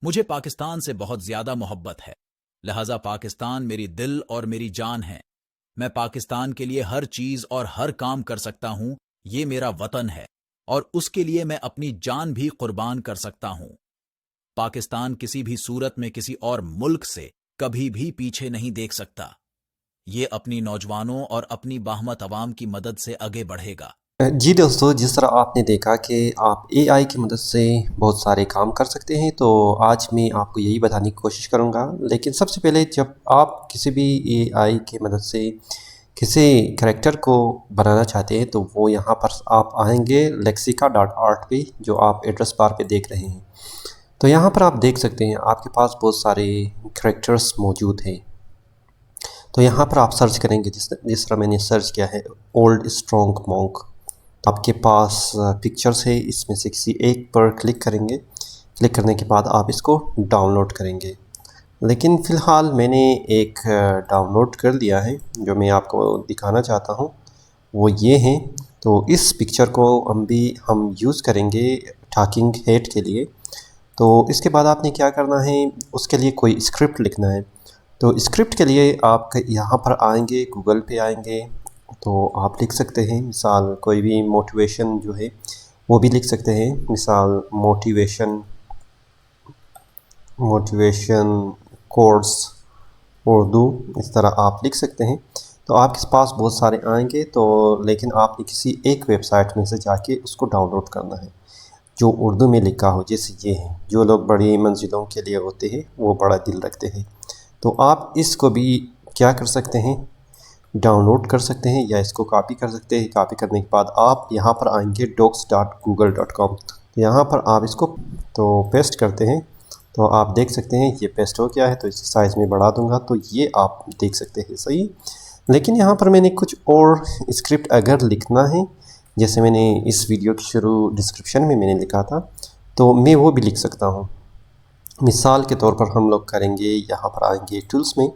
मुझे पाकिस्तान से बहुत ज्यादा मोहब्बत है, लिहाजा पाकिस्तान मेरी दिल और मेरी जान है। मैं पाकिस्तान के लिए हर चीज और हर काम कर सकता हूं। ये मेरा वतन है और उसके लिए मैं अपनी जान भी कुर्बान कर सकता हूं। पाकिस्तान किसी भी सूरत में किसी और मुल्क से कभी भी पीछे नहीं देख सकता। ये अपनी नौजवानों और अपनी बाहमत अवाम की मदद से आगे बढ़ेगा। जी दोस्तों, जिस तरह आपने देखा कि आप एआई की मदद से बहुत सारे काम कर सकते हैं, तो आज मैं आपको यही बताने की कोशिश करूंगा। लेकिन सबसे पहले, जब आप किसी भी एआई की मदद से किसी करैक्टर को बनाना चाहते हैं, तो वो यहाँ पर आप आएंगे lexica.art पे, जो आप एड्रेस बार पे देख रहे हैं। तो यहाँ पर आप देख सकते हैं आपके पास बहुत सारे करैक्टर्स मौजूद हैं। तो यहाँ पर आप सर्च करेंगे, जिस तरह मैंने सर्च किया है ओल्ड स्ट्रॉन्ग मॉन्क। आपके पास पिक्चर्स है, इसमें से किसी एक पर क्लिक करेंगे। क्लिक करने के बाद आप इसको डाउनलोड करेंगे। लेकिन फ़िलहाल मैंने एक डाउनलोड कर लिया है, जो मैं आपको दिखाना चाहता हूँ वो ये है। तो इस पिक्चर को हम यूज़ करेंगे टॉकिंग हेड के लिए। तो इसके बाद आपने क्या करना है, उसके लिए कोई स्क्रिप्ट लिखना है। तो स्क्रिप्ट के लिए आप यहाँ पर आएंगे, गूगल पे आएंगे, तो आप लिख सकते हैं मिसाल कोई भी मोटिवेशन जो है वो भी लिख सकते हैं। मिसाल मोटिवेशन कोर्स उर्दू, इस तरह आप लिख सकते हैं। तो आपके पास बहुत सारे आएंगे, तो लेकिन आपने किसी एक वेबसाइट में से जाके उसको डाउनलोड करना है जो उर्दू में लिखा हो। जैसे ये है, जो लोग बड़ी मंजिलों के लिए होते हैं वो बड़ा दिल रखते हैं। तो आप इसको भी क्या कर सकते हैं, डाउनलोड कर सकते हैं या इसको कॉपी कर सकते हैं। कॉपी करने के बाद आप यहाँ पर आएंगे docs.google.com। तो यहाँ पर आप इसको तो पेस्ट करते हैं, तो आप देख सकते हैं ये पेस्ट हो गया है। तो इस साइज़ में बढ़ा दूंगा, तो ये आप देख सकते हैं सही। लेकिन यहाँ पर मैंने कुछ और स्क्रिप्ट अगर लिखना है, जैसे मैंने इस वीडियो की शुरू डिस्क्रिप्शन में मैंने लिखा था, तो मैं वो भी लिख सकता हूँ। मिसाल के तौर पर हम लोग करेंगे, यहाँ पर आएंगे टूल्स में।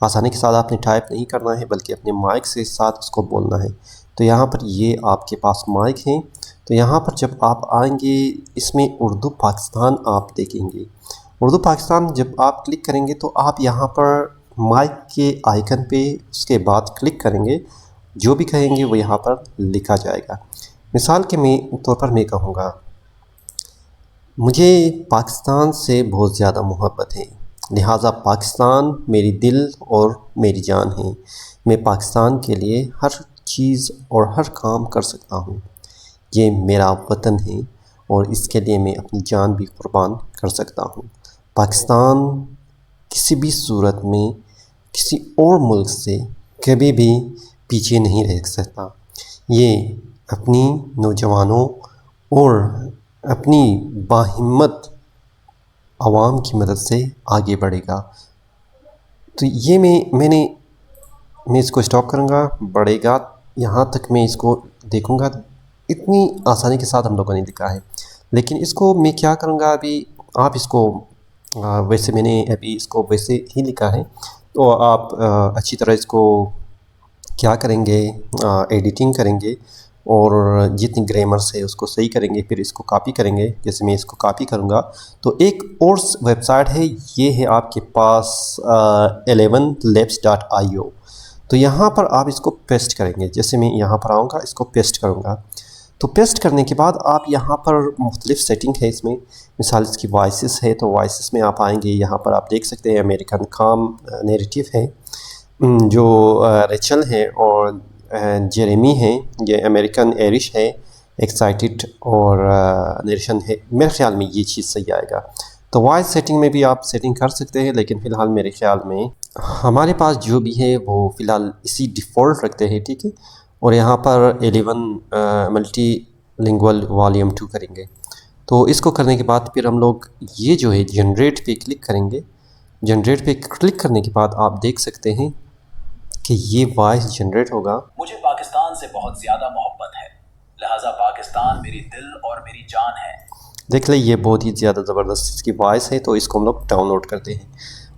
आसानी के साथ आपने टाइप नहीं करना है, बल्कि अपने माइक से साथ उसको बोलना है। तो यहाँ पर ये आपके पास माइक है। तो यहाँ पर जब आप आएंगे, इसमें उर्दू पाकिस्तान आप देखेंगे। उर्दू पाकिस्तान जब आप क्लिक करेंगे, तो आप यहाँ पर माइक के आइकन पे उसके बाद क्लिक करेंगे। जो भी कहेंगे वो यहाँ पर लिखा जाएगा। मिसाल के तौर पर मैं कहूँगा, मुझे पाकिस्तान से बहुत ज़्यादा मोहब्बत है, लिहाजा पाकिस्तान मेरी दिल और मेरी जान है। मैं पाकिस्तान के लिए हर चीज़ और हर काम कर सकता हूँ। ये मेरा वतन है और इसके लिए मैं अपनी जान भी कुर्बान कर सकता हूँ। पाकिस्तान किसी भी सूरत में किसी और मुल्क से कभी भी पीछे नहीं रह सकता। ये अपनी नौजवानों और अपनी बाहिम्मत आवाम की मदद से आगे बढ़ेगा। तो ये मैं इसको स्टॉप करूँगा, बढ़ेगा यहाँ तक मैं इसको देखूँगा। इतनी आसानी के साथ हम लोगों ने लिखा है, लेकिन इसको मैं क्या करूँगा अभी, आप इसको वैसे मैंने अभी इसको वैसे ही लिखा है। तो आप अच्छी तरह इसको क्या करेंगे, एडिटिंग करेंगे और जितनी ग्रामर्स है उसको सही करेंगे, फिर इसको कॉपी करेंगे। जैसे मैं इसको कॉपी करूँगा, तो एक और वेबसाइट है, ये है आपके पास 11labs.io। तो यहाँ पर आप इसको पेस्ट करेंगे। जैसे मैं यहाँ पर आऊँगा, इसको पेस्ट करूँगा। तो पेस्ट करने के बाद आप यहाँ पर मुख्तलिफ सेटिंग है इसमें। मिसाल इसकी वॉइसेस है, तो वॉइसेस में आप आएंगे, यहाँ पर आप देख सकते हैं अमेरिकन काम नेरेटिव है, जो रेचल है और जेरेमी है, ये अमेरिकन एरिश है, एक्साइटेड और नरेशन है। मेरे ख्याल में ये चीज़ सही आएगा। तो वॉइस सेटिंग में भी आप सेटिंग कर सकते हैं, लेकिन फ़िलहाल मेरे ख्याल में हमारे पास जो भी है वो फ़िलहाल इसी डिफ़ॉल्ट रखते हैं, ठीक है। और यहाँ पर 11 मल्टी लिंगुअल वॉल्यूम 2 करेंगे। तो इसको करने के बाद फिर हम लोग ये जो है जनरेट पे क्लिक करेंगे। जनरेट पे क्लिक करने के बाद आप देख सकते हैं कि ये वॉइस जनरेट होगा। मुझे पाकिस्तान से बहुत ज्यादा मोहब्बत है, लिहाजा पाकिस्तान मेरी दिल और मेरी जान है। देख ले, ये बहुत ही ज़्यादा ज़बरदस्त इसकी वॉइस है। तो इसको हम लोग डाउनलोड करते हैं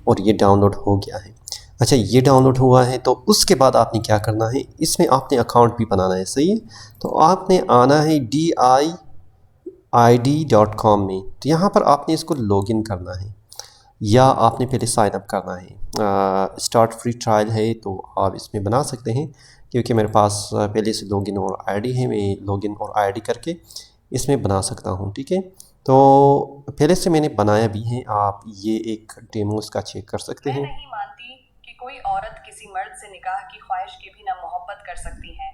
और ये डाउनलोड हो गया है। अच्छा, ये डाउनलोड हुआ है, तो उसके बाद आपने क्या करना है, इसमें आपने अकाउंट भी बनाना है, सही है। तो आपने आना है id.com में, तो यहाँ पर आपने इसको लॉगिन करना है या आपने पहले साइन अप करना है। स्टार्ट फ्री ट्रायल है तो आप इसमें बना सकते हैं, क्योंकि मेरे पास पहले से लॉगिन और आईडी है, मैं लॉगिन और आईडी करके इसमें बना सकता हूँ। ठीक है, तो पहले से मैंने बनाया भी है, आप ये एक डेमो इसका चेक कर सकते हैं। मैं नहीं मानती कि कोई औरत किसी मर्द से निकाह की ख्वाहिश के बिना मोहब्बत कर सकती है।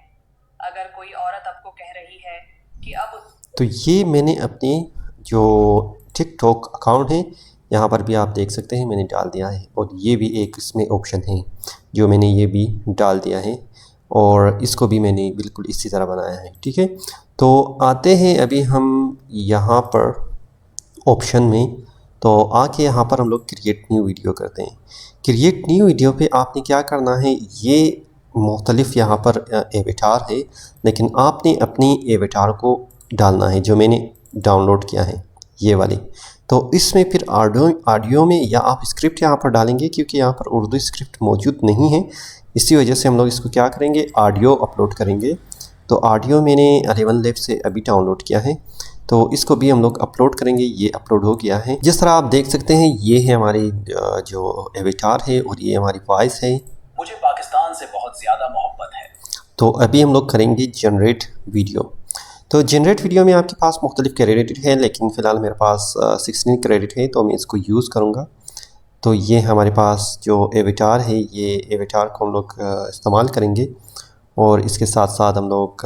अगर कोई औरत आपको कह रही है कि अब, तो ये मैंने अपने जो टिकटॉक अकाउंट है यहाँ पर भी आप देख सकते हैं मैंने डाल दिया है, और ये भी एक इसमें ऑप्शन है जो मैंने ये भी डाल दिया है, और इसको भी मैंने बिल्कुल इसी तरह बनाया है। ठीक है, तो आते हैं अभी हम यहाँ पर ऑप्शन में, तो आके यहाँ पर हम लोग क्रिएट न्यू वीडियो करते हैं। क्रिएट न्यू वीडियो पे आपने क्या करना है, ये मुख्तलिफ यहाँ पर एवेटार है, लेकिन आपने अपनी एवेटार को डालना है जो मैंने डाउनलोड किया है ये वाली। तो इसमें फिर ऑडियो में या आप स्क्रिप्ट यहाँ पर डालेंगे, क्योंकि यहाँ पर उर्दू स्क्रिप्ट मौजूद नहीं है, इसी वजह से हम लोग इसको क्या करेंगे, ऑडियो अपलोड करेंगे। तो ऑडियो मैंने 11 लैब से अभी डाउनलोड किया है, तो इसको भी हम लोग अपलोड करेंगे। ये अपलोड हो गया है, जिस तरह आप देख सकते हैं ये है हमारी जो एवेटार है और ये हमारी वॉइस है। मुझे पाकिस्तान से बहुत ज़्यादा मोहब्बत है। तो अभी हम लोग करेंगे जनरेट वीडियो। तो जनरेट वीडियो में आपके पास मुख्तलिफ क्रेडिट है, लेकिन फ़िलहाल मेरे पास 16 क्रेडिट है, तो मैं इसको यूज़ करूँगा। तो ये हमारे पास जो एवेटार है, ये एवेटार को हम लोग इस्तेमाल करेंगे, और इसके साथ साथ हम लोग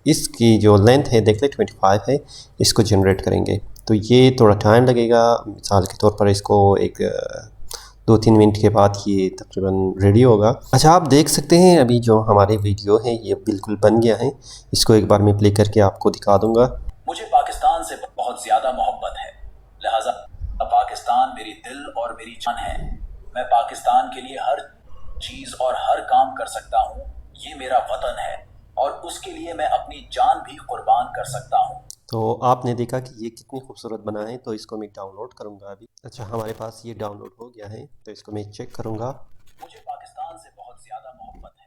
इसकी जो लेंथ है देख लें 25 है, इसको जनरेट करेंगे। तो ये थोड़ा टाइम लगेगा, मिसाल के तौर पर इसको एक 2-3 मिनट के बाद ये तकरीबन रेडी होगा। अच्छा, आप देख सकते हैं अभी जो हमारी वीडियो है ये बिल्कुल बन गया है। इसको एक बार मैं प्ले करके आपको दिखा दूंगा। मुझे पाकिस्तान से बहुत ज़्यादा मोहब्बत है, लिहाजा पाकिस्तान मेरी दिल और मेरी जान है। मैं पाकिस्तान के लिए हर चीज़ और हर काम कर सकता हूँ। ये मेरा वतन है और उसके लिए मैं अपनी जान भी कुर्बान कर सकता हूँ। तो आपने देखा कि ये कितनी खूबसूरत बना है, तो इसको मैं डाउनलोड करूँगा अभी। अच्छा, हमारे पास ये डाउनलोड हो गया है, तो इसको मैं चेक करूँगा। मुझे पाकिस्तान से बहुत ज़्यादा मोहब्बत है,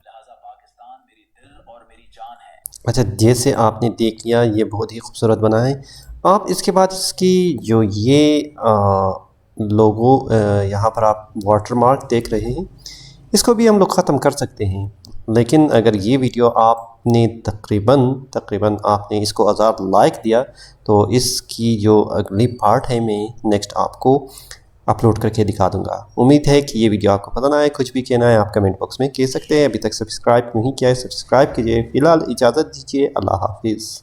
लिहाजा पाकिस्तान मेरी दिल और मेरी जान है। अच्छा, जैसे आपने देख लिया ये बहुत ही खूबसूरत बना है। आप इसके बाद इसकी जो ये लोगो यहाँ पर आप वाटरमार्क देख रहे हैं, इसको भी हम लोग ख़त्म कर सकते हैं। लेकिन अगर ये वीडियो आपने तकरीबन आपने इसको 1000 लाइक दिया, तो इसकी जो अगली पार्ट है मैं नेक्स्ट आपको अपलोड करके दिखा दूंगा। उम्मीद है कि ये वीडियो आपको पसंद आए। कुछ भी कहना है आप कमेंट बॉक्स में कह सकते हैं। अभी तक सब्सक्राइब नहीं किया है, सब्सक्राइब कीजिए। फ़िलहाल इजाज़त दीजिए, अल्लाह हाफिज़।